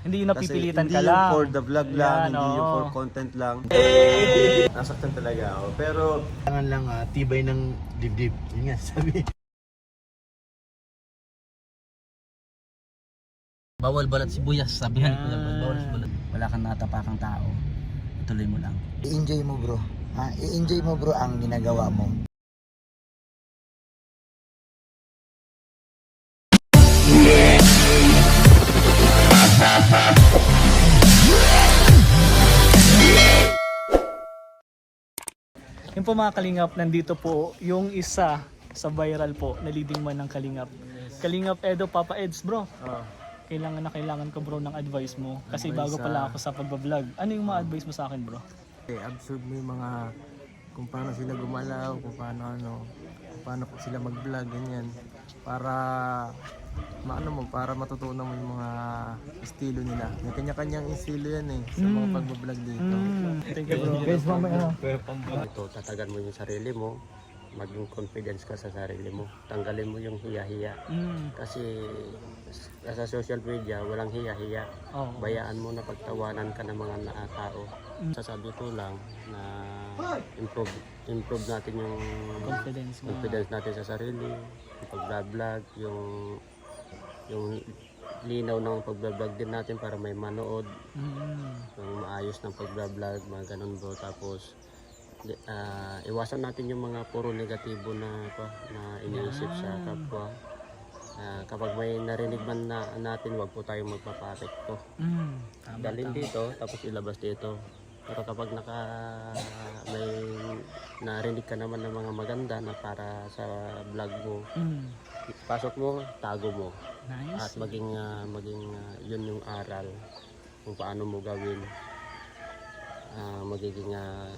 Hindi yung napipilitan Kasi ka hindi yung lang. for the vlog lang, Yan, hindi yung oo. for content lang. Nasaktan talaga ako. Pero Kailangan lang tibay ng dibdib. Yun nga sabi. Bawal balat sibuyas, sabihan ko Yan. lang, bawal balat. Wala kang natapakang tao, ituloy mo lang. I-enjoy mo bro. I-enjoy mo bro ang ginagawa mo. Yung po mga Kalingap, nandito po yung isa sa viral po na leading man ng Kalingap. Kalingap Edo, Papa Eds bro. Kailangan ko bro ng advice mo. Kasi bago pala ako sa pagbablog. Ano yung ma-advise mo sa akin bro? Absorb mo yung mga kung paano sila gumalaw, kung paano sila mag-vlog, ganyan. Para para matutunan mo yung mga estilo nila. May kanya-kanyang estilo yan sa mga pagbablog dito. Thank you bro. Guys, ito, tatagan mo yung sarili mo. Maging confidence ka sa sarili mo. Tanggalin mo yung hiya-hiya. Kasi sa social media, walang hiya-hiya. Oh. Bayaan mo na pagtawanan ka ng mga tao. Sasabi ko lang na improve natin yung confidence natin sa sarili, yung pag-vlog, yung linaw ng pag-vlog din natin para may manood, yung maayos ng pag-vlog, mga ganun bro. Tapos iwasan natin yung mga puro negatibo na iniisip sa kapwa. Kapag may narinig man natin, wag po tayong magpapapekto. Dalhin dito, tapos ilabas dito. Pero kapag may narinig ka naman ng mga maganda na para sa vlog mo, pasok mo, tago mo. Nice. At maging yun yung aral kung paano mo gawin. Magiging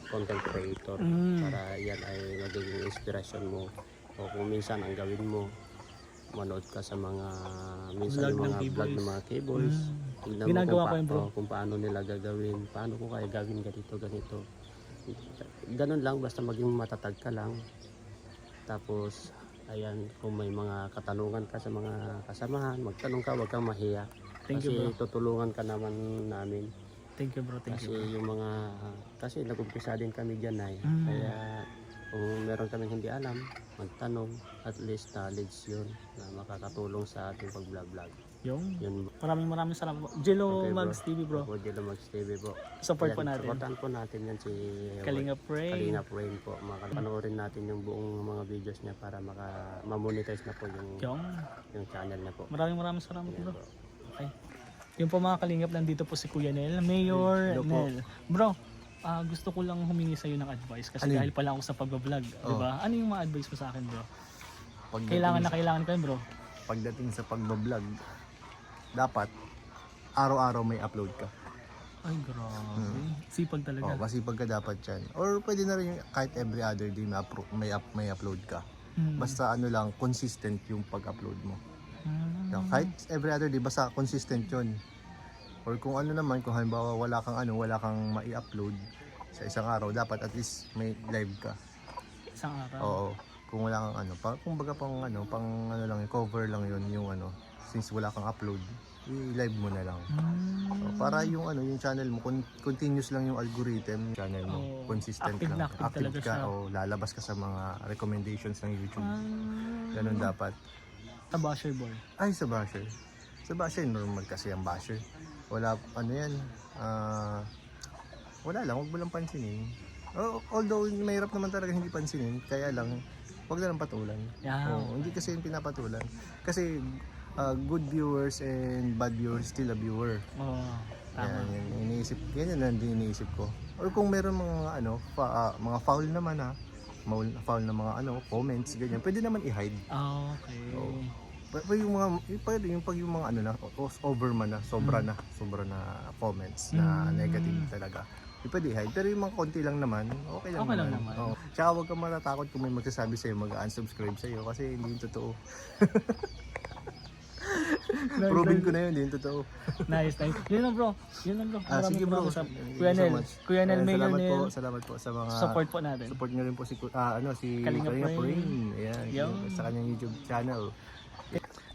content creator para yan ay magiging inspirasyon mo. O kung minsan ang gawin mo, manood ka sa mga minsan Vlog yung ng mga K-boys. vlog ng mga K-boys. Tignan mo Ginagawa ko yun, bro. kung paano nila gagawin, paano ko kaya gawin ganito. Ganun lang, basta maging matatag ka lang. Tapos ayan, kung may mga katanungan ka sa mga kasamahan, magtanong ka, wag kang mahiya. Thank you, Kasi tutulungan ka naman namin. Thank you bro, thank Kasi you. yung mga nag-umpisa din kami diyan ay. Kaya kung meron kaming hindi alam, magtanong, at least knowledge yun na makakatulong sa ating pag-vlog. Yung Yun. maraming salamat po. Jello Okay, bro. Mags TV bro. Ako, Jello Mags TV po. Support Yan, po natin. supportan po natin yan si Kalingap Rain. Kalingap Rain po. Panoorin natin yung buong mga videos niya para ma-monetize na po yung channel niya po. Maraming salamat Yan bro. po. Okay. Yung po mga Kalingap, nandito po si Kuya Nel, Mayor Hello po. Nel. Bro, gusto ko lang humingi sa iyo ng advice kasi Ano yun? dahil pala ako sa pag-vlog, di ba? Ano yung ma-advise mo sa akin, bro? Pagdating Kailangan ko yun, bro. Pagdating sa pagbablog, dapat araw-araw may upload ka. Ay, grabe. Sipag talaga. Masipag ka dapat yan. Or pwede na rin kahit every other day may upload ka. Basta lang, consistent yung pag-upload mo. Kahit every other day, basta consistent yun. Or kung naman, kung halimbawa wala kang mai-upload sa isang araw, dapat at least may live ka. Isang araw. Oo. Kung wala kang kumbaga pang lang, cover lang yun yung since wala kang upload, i-live mo na lang. So, para yung yung channel mo, continuous lang yung algorithm, channel mo, consistent active lang. na active talaga ka, siya. lalabas ka sa mga recommendations ng YouTube. Ganun dapat. Sa basher boy. Ay, sa basher. Sa basher, normal kasi ang basher. Wala, wala lang, huwag mo lang pansinin. Although, mahirap naman talaga hindi pansinin, kaya lang, huwag na lang patulan. Yeah. Hindi kasi yung pinapatulan. Kasi, good viewers and bad viewers still a viewer. Oo, tama. Yan ang iniisip ko. Or kung meron mga mga foul naman foul na mga comments ganyan, pwede naman i-hide. Okay. Pero yung mga sobra na comments na negative talaga. Pwede i-hide. Pero yung mga konti lang naman, okay lang naman. Tsaka huwag kang matatakot kung may magsasabi sa'yo, mag-unsubscribe sa'yo kasi hindi yung totoo. Proven ko na yun, hindi yung totoo. Nice. Yun lang bro. Sige bro. Kuya Nel. Kuya Nel, Mayor Nel. Salamat po sa mga Support po natin. support nyo rin po si Kalingap Kalingap Rain. Rain. Ayan, sa kanyang YouTube channel.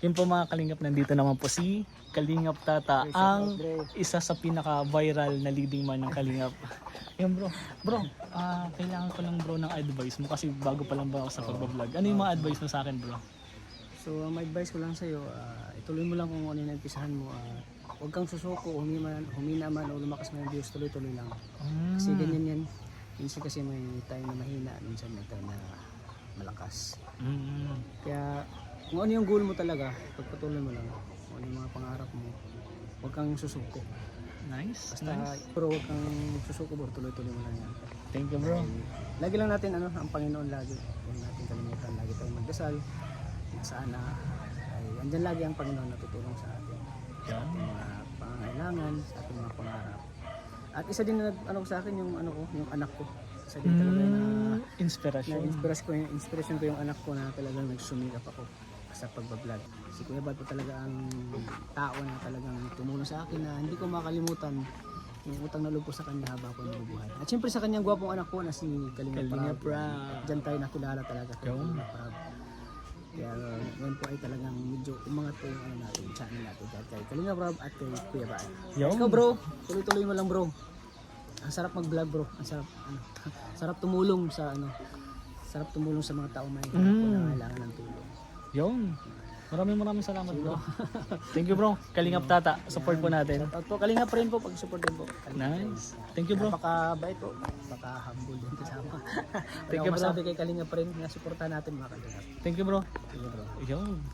Yun po mga kalingap, nandito naman po si Kalingap Tata, ang isa sa pinaka-viral na leading man ng Kalingap. Yun bro, kailangan ko lang bro ng advice mo kasi bago pa lang ba ako sa pagbablog. Ano yung mga advice mo sa akin bro? So, ang advice ko lang sa'yo, ituloy mo lang kung ano yung nagpisahan mo. Huwag kang susuko, humina man o lumakas man yung views, tuloy-tuloy lang. Kasi ganyan yan. Minsan kasi may time na mahina, minsan may time na malakas. Kaya kung ano yung goal mo talaga, pagpatuloy mo lang. Kung ano yung mga pangarap mo, huwag kang susuko. Nice, Basta, pero huwag kang susuko bro, tuloy-tuloy mo lang yan. Thank you bro. Lagi lang natin ang Panginoon lagi. Huwag natin kalimutan, lagi tayong magdasal. Sana ay andyan lagi ang Panginoon na tutulong sa atin. Sa ating mga pangangailangan, sa ating mga pangarap. At isa din na sa akin yung yung anak ko. Isa din talaga na inspiration ko yung anak ko na talagang nagsumikap ako sa pagbablog. Si Kuya Bad po talaga ang tao na talagang tumulong sa akin na hindi ko makalimutan yung utang na loob ko sa kanya habang ako nabubuhay. At syempre sa kanyang gwapong anak ko na si Kalingap Prab. Diyan tayo nakilala talaga kay Kalingap Prab. Kaya ngayon po ay talagang medyo umangat po yung channel natin kay Kalingap Prab at kay Kuya Bad. Ikaw bro, tuloy-tuloy mo lang bro. Ang sarap mag-vlog bro. Ang sarap sarap tumulong sa sarap tumulong sa mga tao may kailangan ng tulong. Yun. Maraming salamat bro. Thank you bro. Kalingap Tata, support po natin. Shoutout po, Kalingap rin po, pag-support din po. Nice. Thank you bro. Napaka-bait po, napaka-humble din kasama. Thank you bro. Masabi kay Kalingap rin na supportan natin mga Kalingap. Thank you bro. Sige bro. Yun.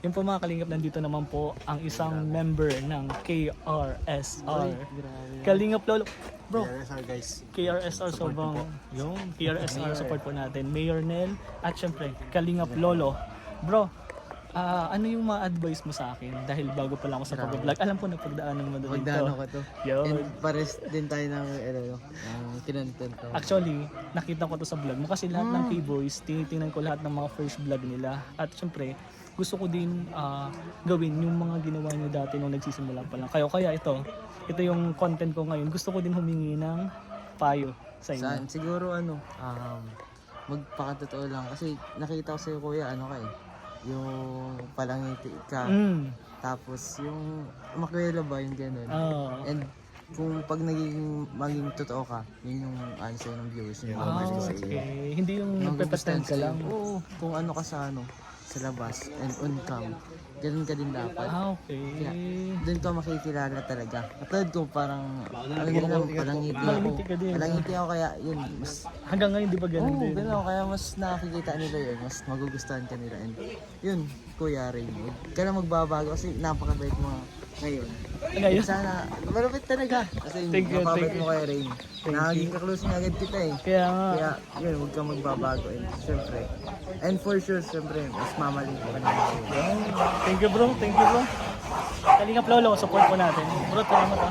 Yun po mga Kalingap, nandito naman po ang isang member ng KRSR. Kalingap Lolo. Bro, KRSR guys. KRSR sobrang yung KRSR support po natin. Mayor Nel at syempre Kalingap Lolo. Bro, ano yung ma-advise mo sa akin dahil bago pa lang ako sa pag-vlog. Alam ko napagdaanan mo doon dito. Magdano ko to. Yun. And pares din tayo ng kinontent ko. Actually, nakita ko to sa vlog mo kasi lahat ng K-boys, tinitingnan ko lahat ng mga first vlog nila. At syempre, gusto ko din gawin yung mga ginawa niyo dati nung nagsisimula pa lang. Kaya ito yung content ko ngayon. Gusto ko din humingi ng payo sa inyo. Siguro magpakatotoo lang kasi nakita ko sa'yo kuya yung palangiti ka. Tapos yung makwela ba yung gano'n. And kung pag maging totoo ka, yun yung answer ng viewers nyo. Okay. Hindi yung nagpe-pretend ka lang. Oo, kung ano ka sa labas and on cam, ganun ka din dapat. Okay. Doon ka makikilala talaga. Katulad ko parang, palangiti ka din. Palangiti ako kaya yun, mas, Hanggang ngayon di ba ganun din? ganun, kaya mas nakikita nila yun, mas magugustuhan ka nila. And yun, Kuya Rain, huwag ka na magbabago kasi napakabait mo ngayon. Ngayon? Sana, malapit talaga. Kasi Thank you, napakabait thank you. mo kay Rain. Naging kaklose niya agad kita eh. Kaya nga. Kaya yun, huwag kang magbabago. And syempre, and for sure, syempre, mas mamaling ka na. Thank you bro. Kalingap Lolo, support po natin. Bro, salamat ha.